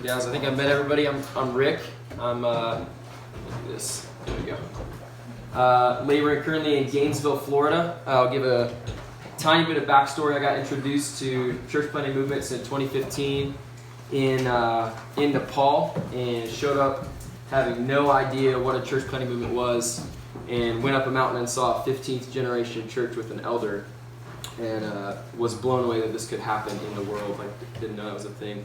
Guys, I think I met everybody. I'm Rick. I'm this. There we go. Laboring currently in Gainesville, Florida. I'll give a tiny bit of backstory. I got introduced to church planting movements in 2015 in Nepal, and showed up having no idea what a church planting movement was, and went up a mountain and saw a 15th generation church with an elder, and was blown away that this could happen in the world. Like, didn't know that was a thing.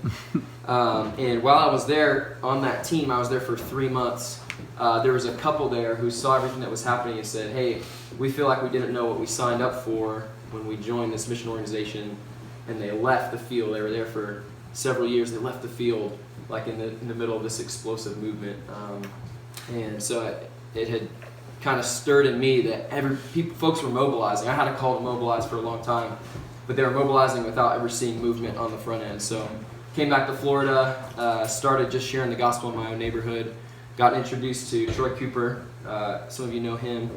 And while I was there on that team, I was there for 3 months. There was a couple there who saw everything that was happening and said, "Hey, we feel like we didn't know what we signed up for when we joined this mission organization," and they left the field. They were there for several years. They left the field like in the middle of this explosive movement, and so it had kind of stirred in me that folks were mobilizing. I had a call to mobilize for a long time, but they were mobilizing without ever seeing movement on the front end. So came back to Florida, started just sharing the gospel in my own neighborhood, got introduced to Troy Cooper, some of you know him,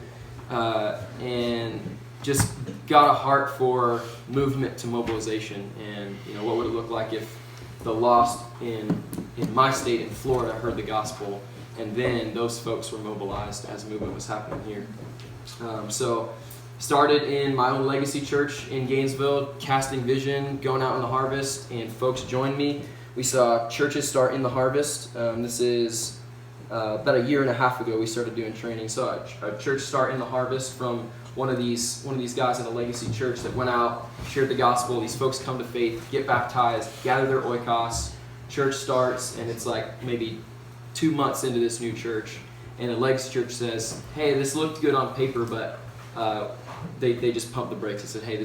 and just got a heart for movement to mobilization, and what would it look like if the lost in my state in Florida heard the gospel, and then those folks were mobilized as movement was happening here. So started in my own legacy church in Gainesville, casting vision, going out in the harvest, and folks joined me. We saw churches start in the harvest. This is about a year and a half ago we started doing training. So a church start in the harvest from one of these guys in a legacy church that went out, shared the gospel. These folks come to faith, get baptized, gather their oikos. Church starts, and it's like maybe 2 months into this new church, and the legacy church says, "Hey, this looked good on paper, but they just pumped the brakes and said, hey,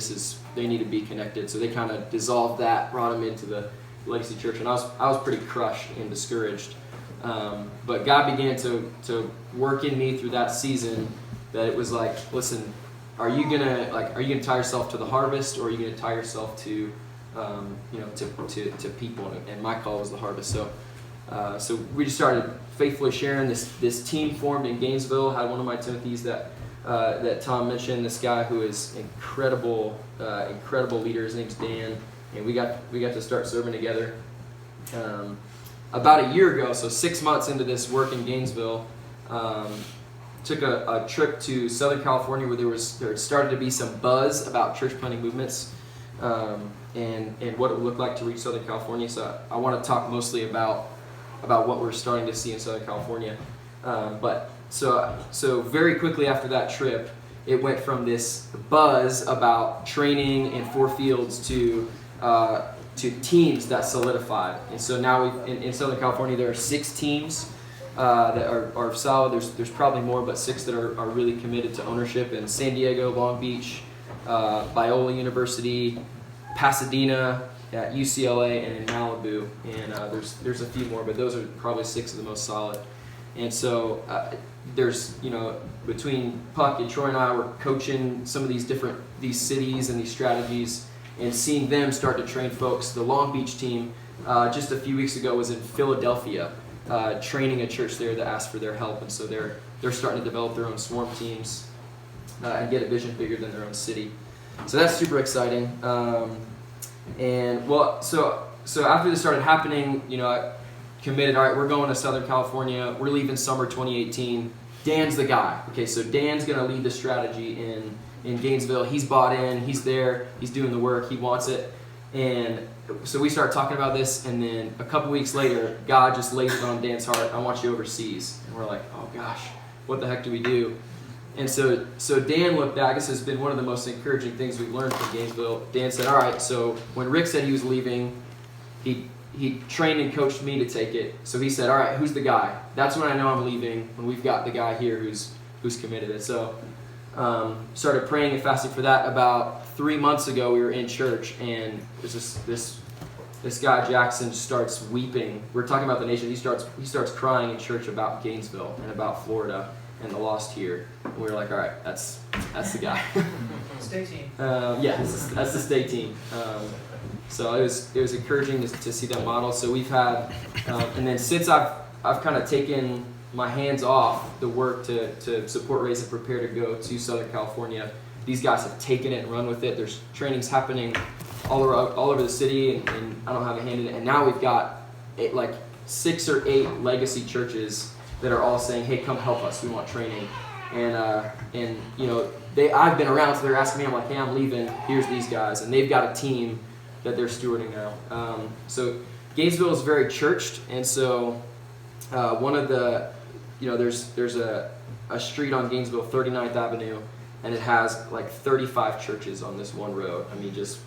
they need to be connected." So they kind of dissolved that, brought them into the legacy church, and I was pretty crushed and discouraged. But God began to work in me through that season. That it was like, listen, are you gonna tie yourself to the harvest, or are you gonna tie yourself to to people? And my call was the harvest. So we just started faithfully sharing. This team formed in Gainesville. Had one of my Timothys that Tom mentioned. This guy who is incredible leader. His name's Dan, and we got to start serving together. About a year ago, so 6 months into this work in Gainesville, took a trip to Southern California where there started to be some buzz about church planting movements, and what it would look like to reach Southern California. So I want to talk mostly about what we're starting to see in Southern California. But so very quickly after that trip, it went from this buzz about training and 4 fields to teams that solidified. And so now in Southern California there are 6 teams that are solid. There's probably more, but 6 that are really committed to ownership in San Diego, Long Beach, Biola University, Pasadena, at UCLA, and in Malibu. And there's a few more, but those are probably 6 of the most solid. And so there's, between Puck and Troy and I were coaching some of these cities and these strategies, and seeing them start to train folks. The Long Beach team just a few weeks ago was in Philadelphia, training a church there that asked for their help, and so they're starting to develop their own swarm teams and get a vision bigger than their own city. So that's super exciting. And well, so after this started happening, I committed. All right, we're going to Southern California. We're leaving summer 2018. Dan's the guy. Okay, so Dan's going to lead the strategy in Gainesville. He's bought in. He's there. He's doing the work. He wants it. And so we start talking about this, and then a couple weeks later, God just lays it on Dan's heart. I want you overseas. And we're like, oh gosh, what the heck do we do? And so Dan looked back. This has been one of the most encouraging things we've learned from Gainesville. Dan said, all right, so when Rick said he was leaving, he trained and coached me to take it. So he said, all right, who's the guy? That's when I know I'm leaving, when we've got the guy here who's committed. And so started praying and fasting for that. About 3 months ago, we were in church, and there's this guy Jackson starts weeping. We're talking about the nation. He starts crying in church about Gainesville and about Florida and the lost here. And we were like, all right, that's the guy. State team. That's the state team. So it was encouraging to see that model. So we've had, and then since I've kind of taken my hands off the work to support, raise, and prepare to go to Southern California, these guys have taken it and run with it. There's trainings happening all over the city, and I don't have a hand in it. And now we've got like 6 or 8 legacy churches that are all saying, hey, come help us, we want training. And you know, I've been around, so they're asking me, I'm like, hey, I'm leaving, here's these guys. And they've got a team that they're stewarding now. So Gainesville is very churched, and so one of the, you know, there's a street on Gainesville, 39th Avenue, and it has like 35 churches on this one road. I mean, just,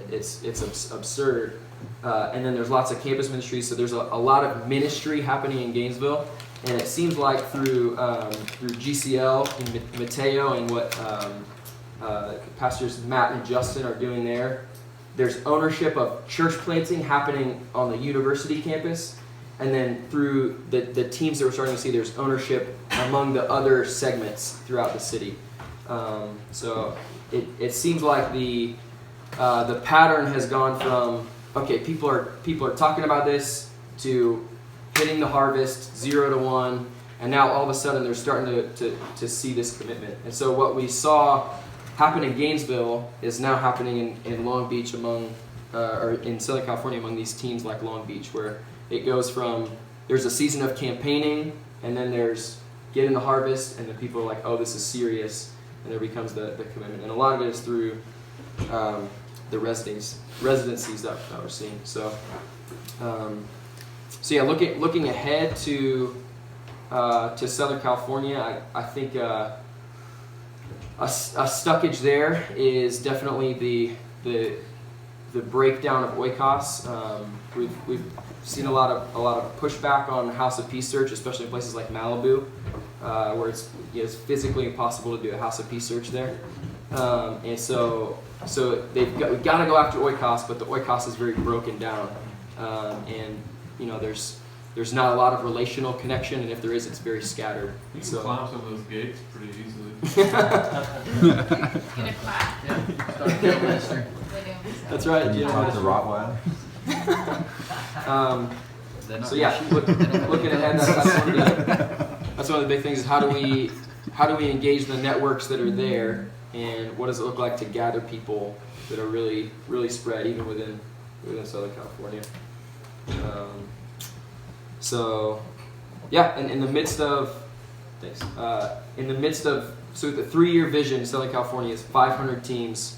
it's absurd. And then there's lots of campus ministries, so there's a lot of ministry happening in Gainesville. And it seems like through GCL and Mateo and what Pastors Matt and Justin are doing there, there's ownership of church planting happening on the university campus. And then through the teams that we're starting to see, there's ownership among the other segments throughout the city. So it seems like the pattern has gone from, okay, people are talking about this, to hitting the harvest, 0 to 1, and now all of a sudden they're starting to see this commitment. And so what we saw happen in Gainesville is now happening in Long Beach or in Southern California among these teams like Long Beach, where it goes from, there's a season of campaigning, and then there's getting the harvest, and then people are like, oh, this is serious, and there becomes the commitment. And a lot of it is through the residencies that we're seeing. So yeah, looking ahead to Southern California, I think a stuckage there is definitely the breakdown of oikos. We've seen a lot of pushback on House of Peace search, especially in places like Malibu, where it's physically impossible to do a House of Peace search there. And so we've got to go after oikos, but the oikos is very broken down, and you know, there's not a lot of relational connection, and if there is, it's very scattered. You can climb some of those gates pretty easily. In a class. Yeah. Start a kill ministry. That's right. Can you talk to Rottweiler? So yeah, looking ahead, that's one of the big things is how do we engage the networks that are there, and what does it look like to gather people that are really, really spread even within Southern California. So yeah, and in the midst of so the 3-year vision, Southern California is 500 teams,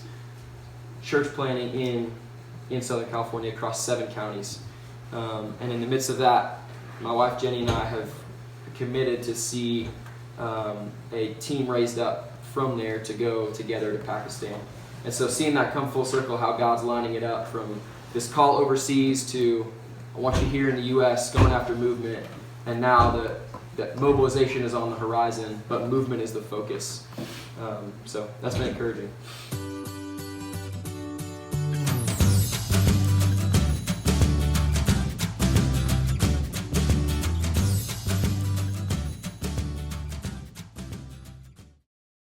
church planting in Southern California across 7 counties. And in the midst of that, my wife Jenny and I have committed to see a team raised up from there to go together to Pakistan. And so seeing that come full circle, how God's lining it up from this call overseas to I want you here in the U.S. going after movement, and now that mobilization is on the horizon, but movement is the focus. So that's been encouraging.